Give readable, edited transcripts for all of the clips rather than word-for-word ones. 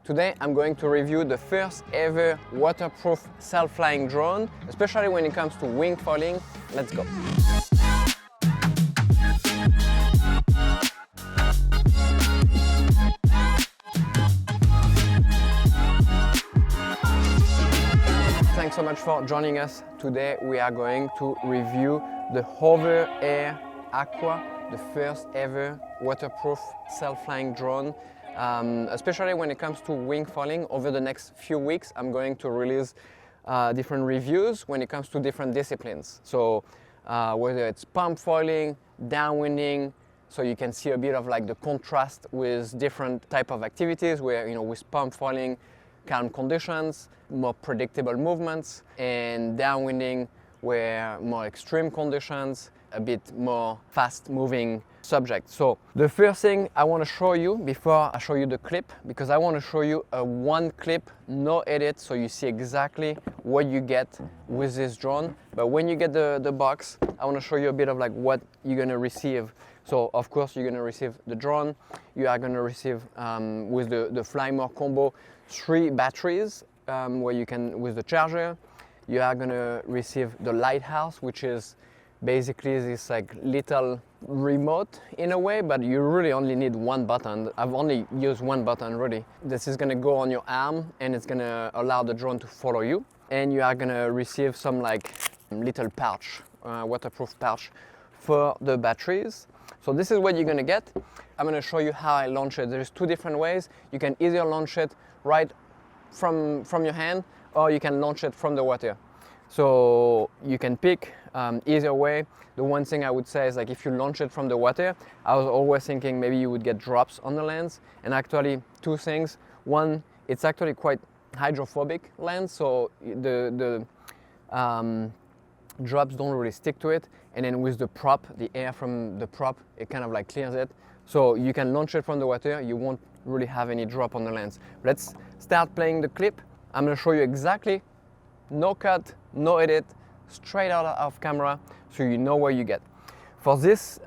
Today I'm going to review the first ever waterproof self-flying drone, especially when it comes to wing foiling. Let's go. Thanks so much for joining us. Today we are going to review the HOVERAir Aqua, the first ever waterproof self-flying drone. Especially when it comes to wing foiling. Over the next few weeks I'm going to release different reviews when it comes to different disciplines. So whether it's pump foiling, downwinding, so you can see a bit of like the contrast with different type of activities where, you know, with pump foiling, calm conditions, more predictable movements, and downwinding where more extreme conditions, a bit more fast moving subject. So the first thing I want to show you before I show you the clip, because I want to show you a one clip, no edit, so you see exactly what you get with this drone. But when you get the box, I want to show you a bit of like what you're going to receive. So of course you're going to receive the drone, you are going to receive with the Fly More combo 3 batteries where you can, with the charger, you are going to receive the lighthouse, which is basically this like little remote in a way, but you really only need one button. I've only used one button really. This is going to go on your arm and it's going to allow the drone to follow you. And you are going to receive some like little pouch, waterproof pouch for the batteries. So this is what you're going to get. I'm going to show you how I launch it. There's 2 different ways. You can either launch it right from your hand, or you can launch it from the water. So you can pick either way. The one thing I would say is like if you launch it from the water, I was always thinking maybe you would get drops on the lens, and actually 2 things. One, it's actually quite hydrophobic lens, so the drops don't really stick to it, and then with the prop, the air from the prop, it kind of like clears it. So you can launch it from the water, you won't really have any drop on the lens. Let's start playing the clip. I'm going to show you exactly, no cut, no edit, straight out of camera, so you know what you get. For this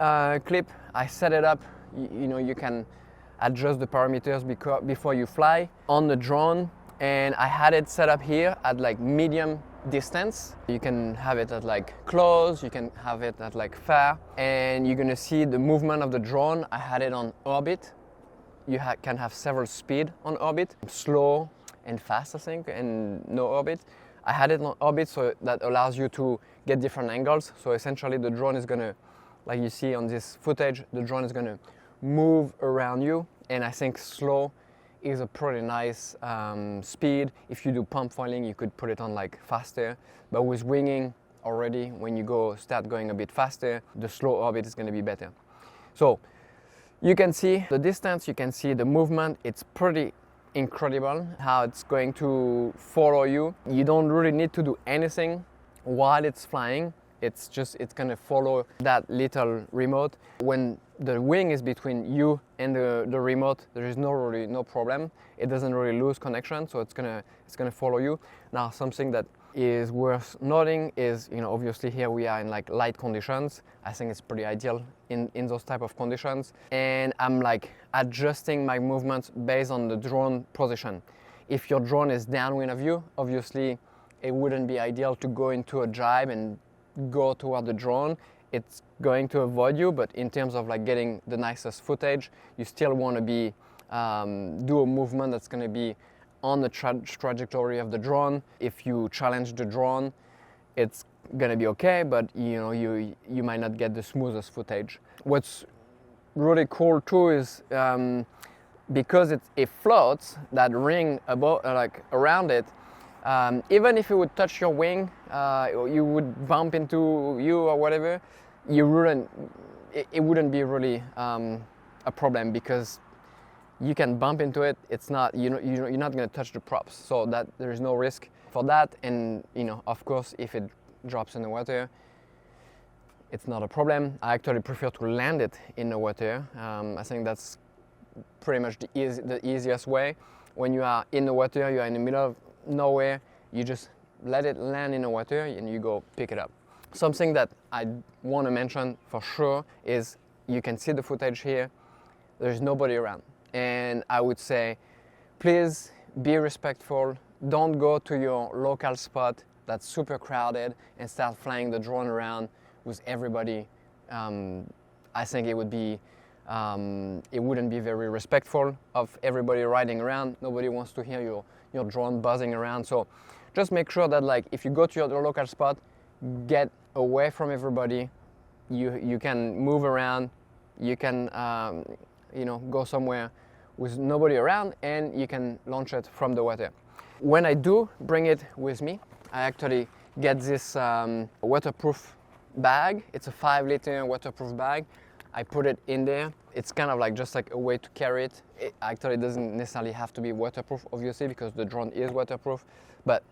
clip, I set it up, you know, you can adjust the parameters before you fly on the drone, and I had it set up here at like medium distance. You can have it at like close, you can have it at like far, and you're gonna see the movement of the drone. I had it on orbit. You can have several speed on orbit, slow and fast I think, and no orbit. I had it on orbit, so that allows you to get different angles. So essentially the drone is gonna, like you see on this footage, the drone is gonna move around you, and I think slow is a pretty nice speed. If you do pump foiling, you could put it on like faster, but with winging already, when you start going a bit faster, the slow orbit is gonna be better. So you can see the distance, you can see the movement. It's pretty incredible how it's going to follow you. You don't really need to do anything while it's flying. It's gonna follow that little remote. When the wing is between you and the remote, there is no problem. It doesn't really lose connection, so it's gonna follow you. Now, something that is worth noting is, you know, obviously here we are in like light conditions. I think it's pretty ideal in those type of conditions, and I'm like adjusting my movements based on the drone position. If your drone is downwind of you, obviously it wouldn't be ideal to go into a jibe and go toward the drone. It's going to avoid you, but in terms of like getting the nicest footage, you still want to be do a movement that's going to be on the trajectory of the drone. If you challenge the drone, it's gonna be okay, but you know, you might not get the smoothest footage. What's really cool too is because it floats, that ring above, like around it, even if it would touch your wing, you would bump into you or whatever, it wouldn't be really a problem, because you can bump into it. It's not, you're not going to touch the props, so that there is no risk for that. And you know, of course, if it drops in the water, it's not a problem. I actually prefer to land it in the water. I think that's pretty much the easiest way. When you are in the water, you are in the middle of nowhere, you just let it land in the water and you go pick it up. Something that I want to mention for sure is, you can see the footage here, there's nobody around. And I would say please be respectful. Don't go to your local spot that's super crowded and start flying the drone around with everybody. I think it wouldn't be very respectful of everybody riding around. Nobody wants to hear your drone buzzing around. So just make sure that like if you go to your local spot, get away from everybody. You can move around. You can go somewhere with nobody around, and you can launch it from the water. When I do bring it with me, I actually get this waterproof bag. It's a 5-liter waterproof bag. I put it in there. It's kind of like just like a way to carry it. It actually doesn't necessarily have to be waterproof, obviously, because the drone is waterproof, but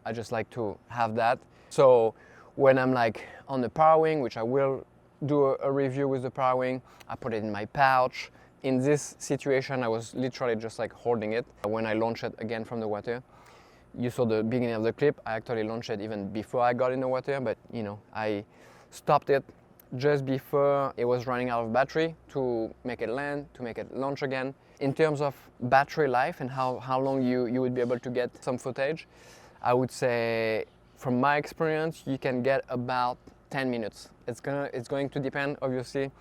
I just like to have that. So when I'm like on the power wing, which I will do a review with the power wing, I put it in my pouch. In this situation, I was literally just like holding it when I launched it again from the water. You saw the beginning of the clip. I actually launched it even before I got in the water, but I stopped it just before it was running out of battery to make it land, to make it launch again. In terms of battery life and how long you would be able to get some footage, I would say from my experience, you can get about 10 minutes. It's going to depend, obviously,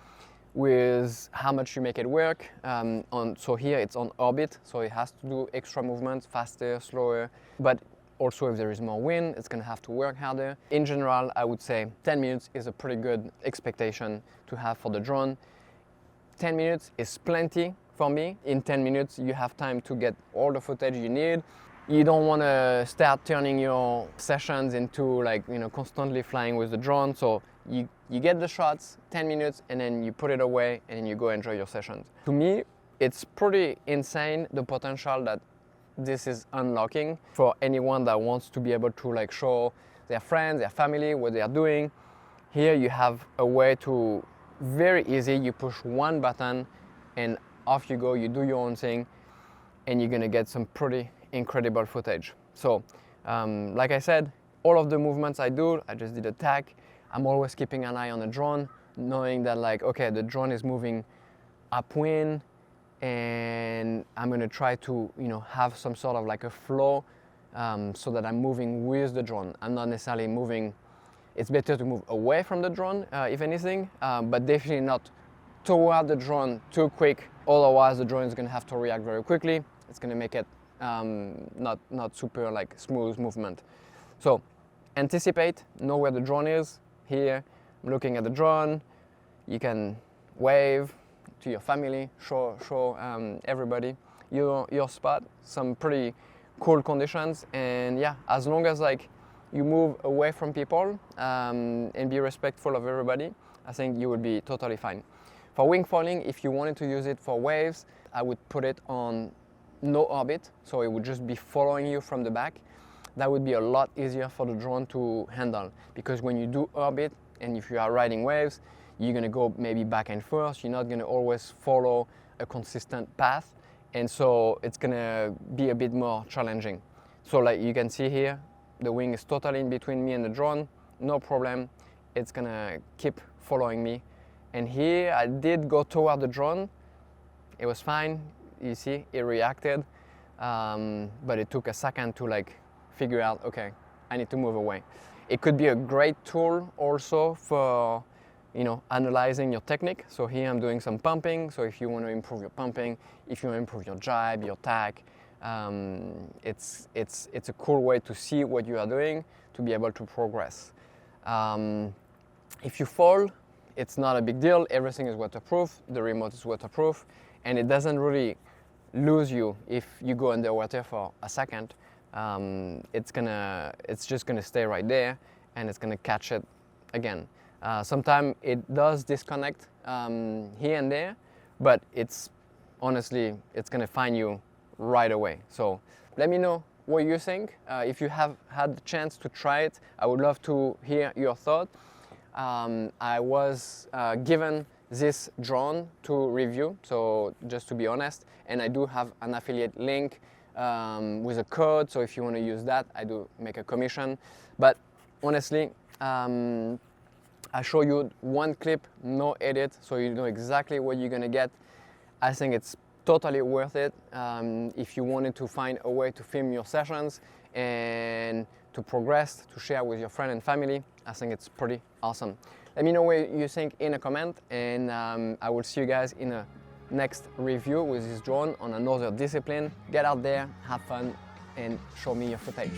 with how much you make it work. So here it's on orbit, so it has to do extra movements, faster, slower, but also if there is more wind, it's going to have to work harder. In general, I would say 10 minutes is a pretty good expectation to have for the drone. 10 minutes is plenty for me. In 10 minutes, you have time to get all the footage you need. You don't want to start turning your sessions into constantly flying with the drone. So you get the shots, 10 minutes, and then you put it away and then you go enjoy your sessions. To me, it's pretty insane the potential that this is unlocking for anyone that wants to be able to show their friends, their family, what they are doing. Here you have a way to, very easy, you push one button and off you go, you do your own thing, and you're gonna get some pretty incredible footage. So, like I said, all of the movements I do, I just did a tack. I'm always keeping an eye on the drone, knowing that okay, the drone is moving upwind, and I'm gonna try to have some sort of a flow so that I'm moving with the drone. I'm not necessarily moving. It's better to move away from the drone, if anything, but definitely not toward the drone too quick. Otherwise, the drone is gonna have to react very quickly. It's gonna make it not super smooth movement. So anticipate, know where the drone is. Here, I'm looking at the drone. You can wave to your family, show everybody your spot. Some pretty cool conditions, and yeah, as long as you move away from people and be respectful of everybody, I think you will be totally fine. For wing foiling, if you wanted to use it for waves, I would put it on no orbit, so it would just be following you from the back. That would be a lot easier for the drone to handle, because when you do orbit and if you are riding waves, you're gonna go maybe back and forth. You're not gonna always follow a consistent path, and so it's gonna be a bit more challenging. So like you can see here, the wing is totally in between me and the drone, no problem. It's gonna keep following me. And here I did go toward the drone. It was fine. You see, it reacted, but it took a second to figure out, okay, I need to move away. It could be a great tool also for analyzing your technique. So here I'm doing some pumping. So if you want to improve your pumping, if you want to improve your jibe, your tack, it's a cool way to see what you are doing, to be able to progress. If you fall, it's not a big deal. Everything is waterproof. The remote is waterproof, and it doesn't really lose you if you go underwater for a second. It's just gonna stay right there, and it's gonna catch it again. Sometimes it does disconnect here and there, but honestly, it's gonna find you right away. So let me know what you think. If you have had the chance to try it, I would love to hear your thought. I was given this drone to review, so just to be honest, and I do have an affiliate link with a code, so if you want to use that, I do make a commission. But honestly, I show you one clip, no edit, so you know exactly what you're gonna get. I think it's totally worth it if you wanted to find a way to film your sessions and to progress, to share with your friend and family. I think it's pretty awesome. Let me know what you think in a comment, and I will see you guys in a next review with this drone on another discipline. Get out there, have fun, and show me your footage.